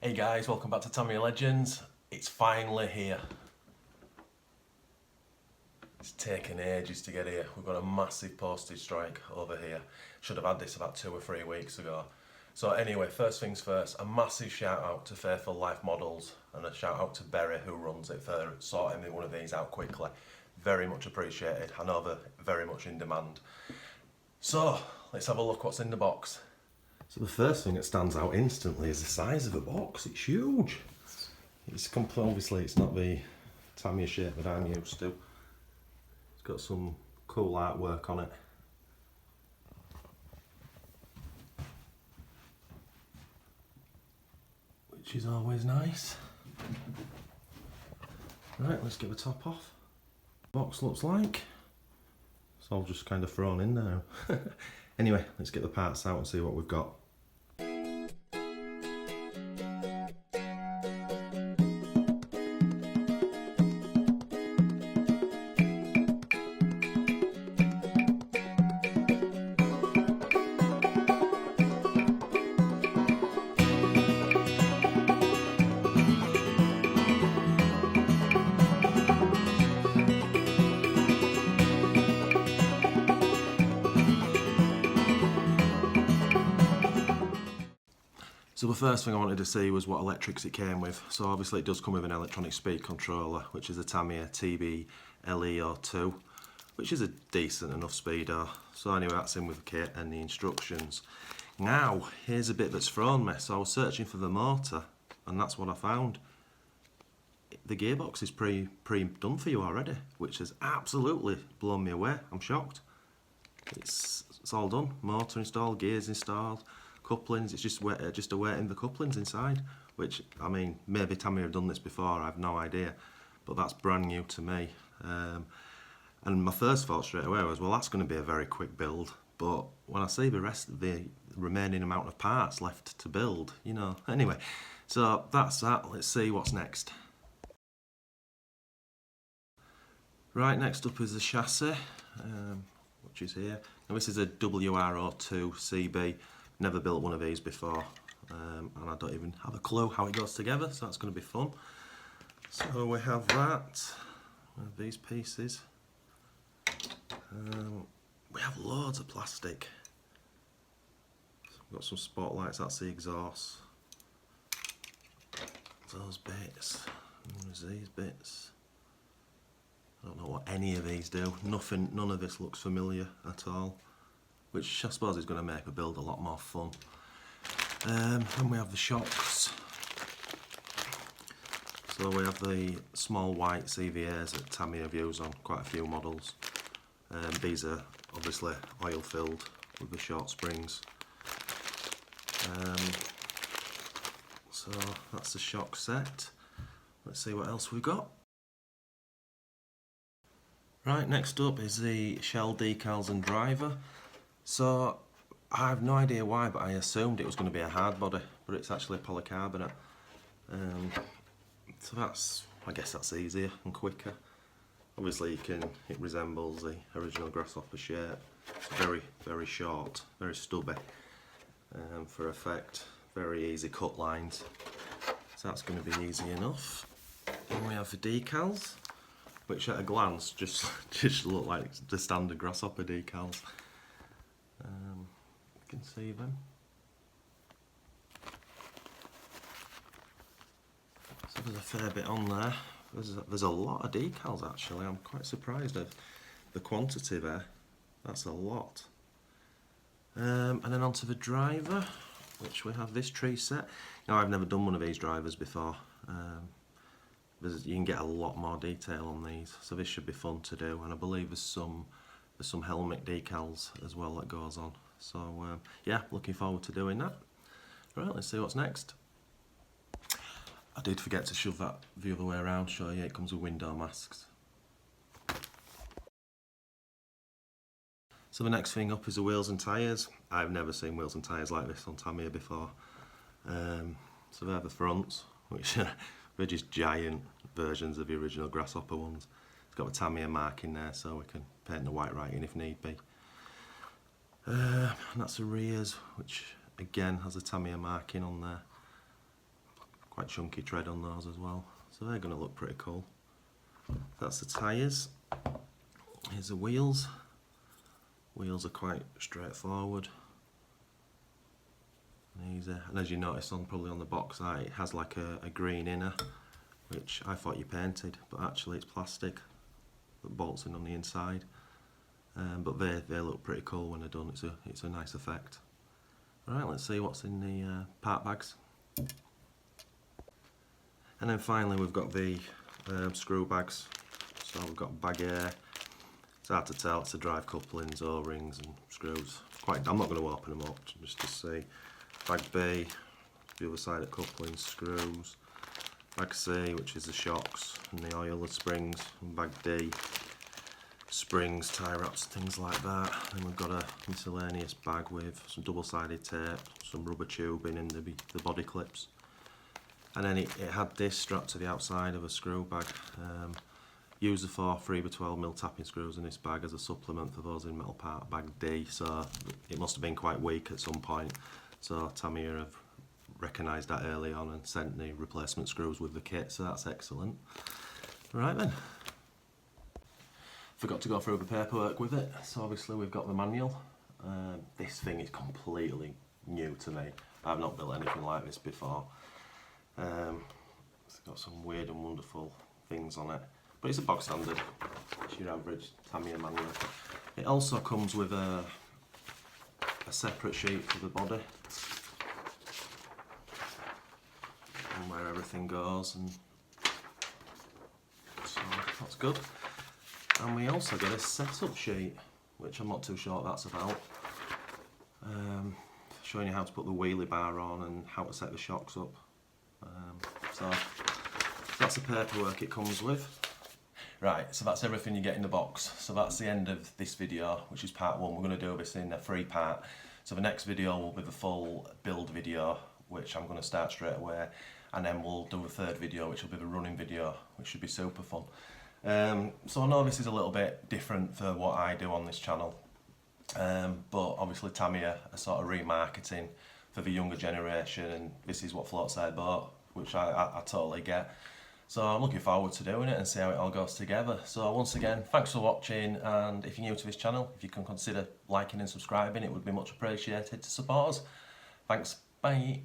Hey guys, welcome back to Tamiya Legends. It's finally here. It's taken ages to get here. We've got a massive postage strike over here. Should have had this about 2 or 3 weeks ago. So anyway, first things first, a massive shout out to Faithful Life Models and a shout out to Berry who runs it for sorting me one of these out quickly. Very much appreciated. I know they're very much in demand. So let's have a look what's in the box. So the first thing that stands out instantly is the size of the box. It's huge. It's obviously it's not the Tamiya shape that I'm used to. It's got some cool artwork on it. Which is always nice. Right, let's get the top off. Box looks like. It's all just kind of thrown in now. Anyway, let's get the parts out and see what we've got. So the first thing I wanted to see was what electrics it came with. So obviously it does come with an electronic speed controller, which is a Tamiya TB LE02, which is a decent enough speedo. So anyway, that's in with the kit and the instructions. Now, here's a bit that's thrown me. So I was searching for the motor, and that's what I found. The gearbox is pre-done for you already, which has absolutely blown me away. I'm shocked. It's all done. Motor installed, gears installed. Couplings, it's just awaiting the couplings inside, which, I mean, maybe Tamiya have done this before, I have no idea, but that's brand new to me. And my first thought straight away was, well, that's going to be a very quick build, but when I see the rest of the remaining amount of parts left to build, you know, anyway, so that's that. Let's see what's next. Right, next up is the chassis, which is here. Now this is a WRO2 CB. Never built one of these before, and I don't even have a clue how it goes together, so that's going to be fun. So we have that, these pieces. We have loads of plastic. So we've got some spotlights, that's the exhaust. Those bits, and there's these bits. I don't know what any of these do. None of this looks familiar at all, which I suppose is going to make the build a lot more fun. And we have the shocks. So we have the small white CVAs that Tamiya have used on quite a few models. These are obviously oil filled with the short springs. So that's the shock set. Let's see what else we've got. Right, next up is the shell decals and driver. So I have no idea why, but I assumed it was going to be a hard body, but it's actually a polycarbonate. So I guess that's easier and quicker. Obviously it resembles the original Grasshopper shape. It's very, very short, very stubby for effect. Very easy cut lines. So that's going to be easy enough. And we have the decals, which at a glance just look like the standard Grasshopper decals. You can see them. So there's a fair bit on there. There's a lot of decals actually. I'm quite surprised at the quantity there. That's a lot. And then onto the driver, which we have this tree set. Now I've never done one of these drivers before. You can get a lot more detail on these, so this should be fun to do. And I believe there's some helmet decals as well that goes on. So yeah, looking forward to doing that. Right, let's see what's next. I did forget to shove that the other way around, show you it comes with window masks. So the next thing up is the wheels and tyres. I've never seen wheels and tyres like this on Tamiya before. So they're the fronts, which they're just giant versions of the original Grasshopper ones. It's got a Tamiya mark in there so we can paint the white writing if need be. And that's the rears, which again has a Tamiya marking on there. quite chunky tread on those as well. So they're going to look pretty cool. That's the tyres. Here's the wheels. Wheels are quite straightforward and easy. And as you notice probably on the box art, it has like a green inner, which I thought you painted, but actually it's plastic that bolts in on the inside. But they look pretty cool when they're done. It's a nice effect. Alright, let's see what's in the part bags. And then finally we've got the screw bags. So we've got bag A. It's hard to tell, it's the drive couplings, O-rings and screws. I'm not going to open them up just to see. Bag B, the other side of couplings, screws. Bag C, which is the shocks and the oil, the springs. And bag D, springs, tie wraps, things like that. Then we've got a miscellaneous bag with some double-sided tape, some rubber tubing and the body clips. And then it had this strapped to the outside of a screw bag. Use the 4 3x12mm tapping screws in this bag as a supplement for those in metal part bag D, so it must have been quite weak at some point. So Tamiya have recognised that early on and sent the replacement screws with the kit, so that's excellent. Right then. Forgot to go through the paperwork with it, so obviously we've got the manual. This thing is completely new to me. I've not built anything like this before. It's got some weird and wonderful things on it, but it's a bog standard. It's your average Tamiya manual. It also comes with a separate sheet for the body, and where everything goes, and so that's good. And we also get a setup sheet, which I'm not too sure what that's about. Showing you how to put the wheelie bar on and how to set the shocks up. So that's the paperwork it comes with. Right, so that's everything you get in the box. So that's the end of this video, which is part 1. We're going to do this in a 3-part. So the next video will be the full build video, which I'm going to start straight away. And then we'll do a 3rd video, which will be the running video, which should be super fun. So I know this is a little bit different for what I do on this channel. But obviously Tamiya are sort of remarketing for the younger generation, and this is what floats their boat, which I totally get. So I'm looking forward to doing it and see how it all goes together. So once again, thanks for watching, and if you're new to this channel, if you can consider liking and subscribing, it would be much appreciated to support us. Thanks, bye.